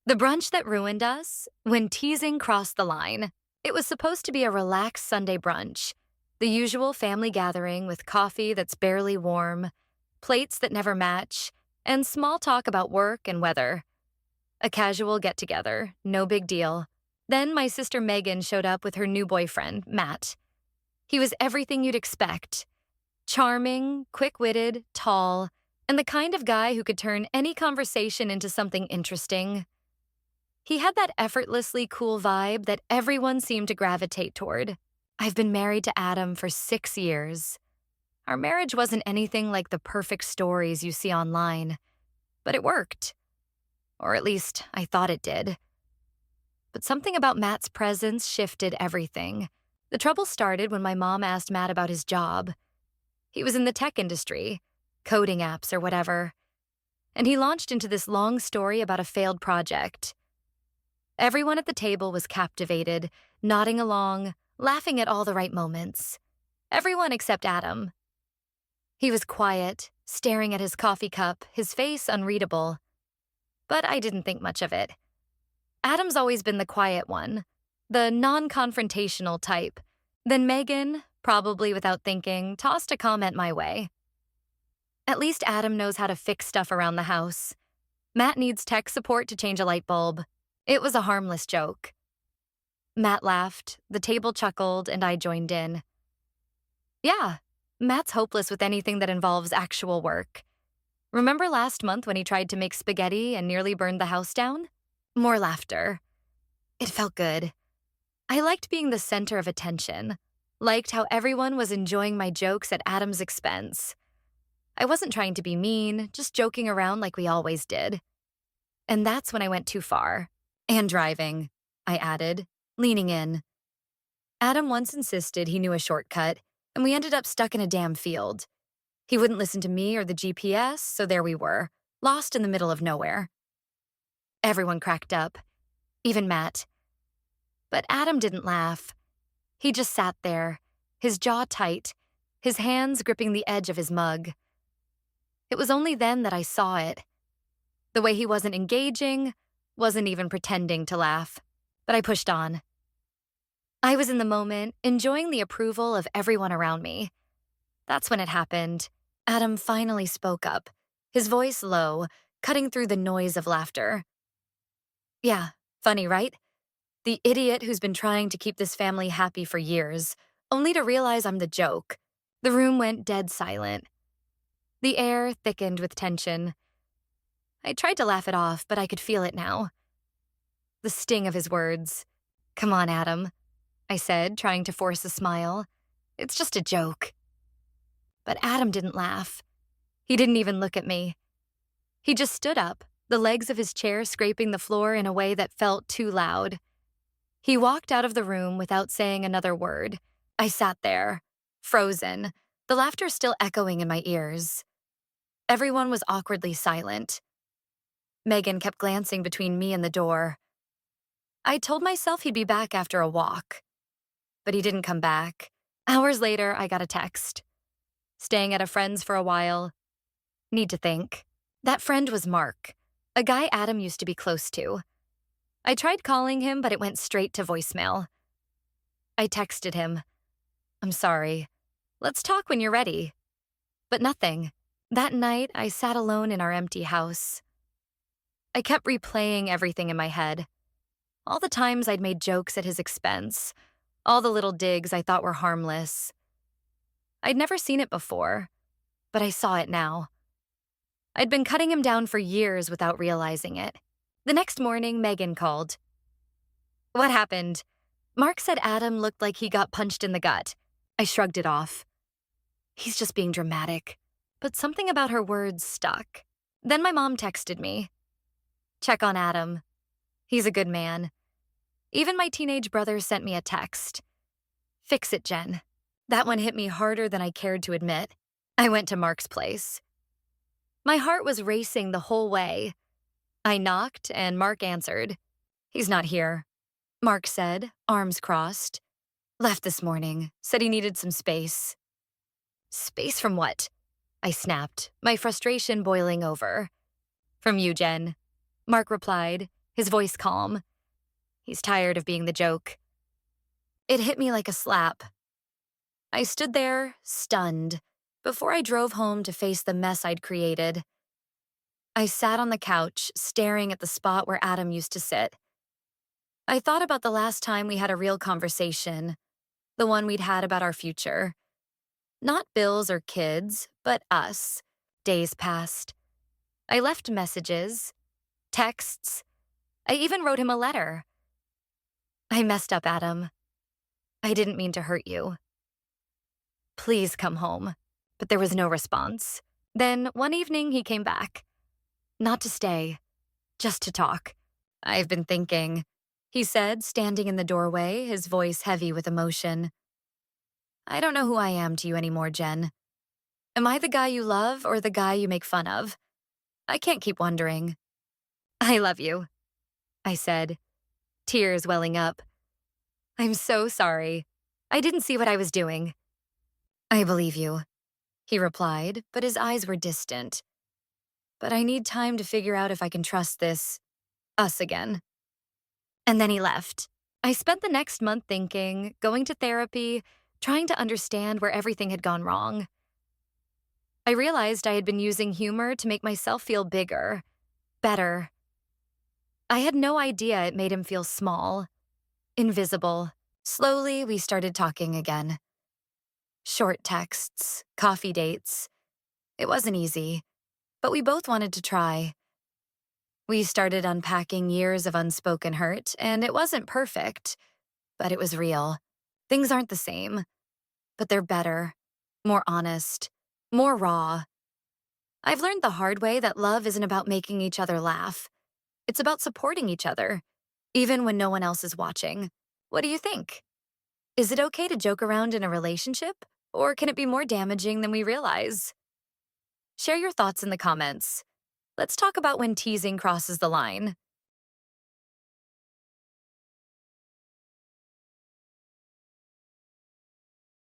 The brunch that ruined us, when teasing crossed the line. It was supposed to be a relaxed Sunday brunch, the usual family gathering with coffee that's barely warm, plates that never match, and small talk about work and weather. A casual get-together, no big deal. Then my sister Megan showed up with her new boyfriend, Matt. He was everything you'd expect. Charming, quick-witted, tall, and the kind of guy who could turn any conversation into something interesting. He had that effortlessly cool vibe that everyone seemed to gravitate toward. I've been married to Adam for 6 years. Our marriage wasn't anything like the perfect stories you see online, but it worked. Or at least, I thought it did. But something about Matt's presence shifted everything. The trouble started when my mom asked Matt about his job. He was in the tech industry, coding apps or whatever, and he launched into this long story about a failed project. Everyone at the table was captivated, nodding along, laughing at all the right moments. Everyone except Adam. He was quiet, staring at his coffee cup, his face unreadable. But I didn't think much of it. Adam's always been the quiet one, the non-confrontational type. Then Megan, probably without thinking, tossed a comment my way. At least Adam knows how to fix stuff around the house. Matt needs tech support to change a light bulb. It was a harmless joke. Matt laughed, the table chuckled, and I joined in. Yeah, Matt's hopeless with anything that involves actual work. Remember last month when he tried to make spaghetti and nearly burned the house down? More laughter. It felt good. I liked being the center of attention, liked how everyone was enjoying my jokes at Adam's expense. I wasn't trying to be mean, just joking around like we always did. And that's when I went too far. And driving, I added, leaning in. Adam once insisted he knew a shortcut, and we ended up stuck in a damn field. He wouldn't listen to me or the GPS, so there we were, lost in the middle of nowhere. Everyone cracked up, even Matt. But Adam didn't laugh. He just sat there, his jaw tight, his hands gripping the edge of his mug. It was only then that I saw it. The way he wasn't engaging, wasn't even pretending to laugh. But I pushed on. I was in the moment, enjoying the approval of everyone around me. That's when it happened. Adam finally spoke up, his voice low, cutting through the noise of laughter. Yeah, funny, right? The idiot who's been trying to keep this family happy for years, only to realize I'm the joke. The room went dead silent. The air thickened with tension. I tried to laugh it off, but I could feel it now. The sting of his words. Come on, Adam, I said, trying to force a smile. It's just a joke. But Adam didn't laugh. He didn't even look at me. He just stood up, the legs of his chair scraping the floor in a way that felt too loud. He walked out of the room without saying another word. I sat there, frozen, the laughter still echoing in my ears. Everyone was awkwardly silent. Megan kept glancing between me and the door. I told myself he'd be back after a walk. But he didn't come back. Hours later, I got a text. Staying at a friend's for a while. Need to think. That friend was Mark, a guy Adam used to be close to. I tried calling him, but it went straight to voicemail. I texted him. I'm sorry. Let's talk when you're ready. But nothing. That night, I sat alone in our empty house. I kept replaying everything in my head. All the times I'd made jokes at his expense. All the little digs I thought were harmless. I'd never seen it before, but I saw it now. I'd been cutting him down for years without realizing it. The next morning, Megan called. What happened? Mark said Adam looked like he got punched in the gut. I shrugged it off. He's just being dramatic. But something about her words stuck. Then my mom texted me. Check on Adam. He's a good man. Even my teenage brother sent me a text. Fix it, Jen. That one hit me harder than I cared to admit. I went to Mark's place. My heart was racing the whole way. I knocked, and Mark answered. He's not here, Mark said, arms crossed. Left this morning, said he needed some space. Space from what? I snapped, my frustration boiling over. From you, Jen, Mark replied, his voice calm. He's tired of being the joke. It hit me like a slap. I stood there, stunned, before I drove home to face the mess I'd created. I sat on the couch, staring at the spot where Adam used to sit. I thought about the last time we had a real conversation, the one we'd had about our future. Not bills or kids, but us. Days passed. I left messages, texts. I even wrote him a letter. I messed up, Adam. I didn't mean to hurt you. Please come home. But there was no response. Then one evening he came back. Not to stay, just to talk. I've been thinking, he said, standing in the doorway, his voice heavy with emotion. I don't know who I am to you anymore, Jen. Am I the guy you love or the guy you make fun of? I can't keep wondering. I love you, I said, tears welling up. I'm so sorry. I didn't see what I was doing. I believe you, he replied, but his eyes were distant. But I need time to figure out if I can trust us again. And then he left. I spent the next month thinking, going to therapy, trying to understand where everything had gone wrong. I realized I had been using humor to make myself feel bigger, better. I had no idea it made him feel small, invisible. Slowly, we started talking again. Short texts, coffee dates. It wasn't easy, but we both wanted to try. We started unpacking years of unspoken hurt, and it wasn't perfect, but it was real. Things aren't the same, but they're better, more honest, more raw. I've learned the hard way that love isn't about making each other laugh. It's about supporting each other, even when no one else is watching. What do you think? Is it okay to joke around in a relationship, or can it be more damaging than we realize? Share your thoughts in the comments. Let's talk about when teasing crosses the line.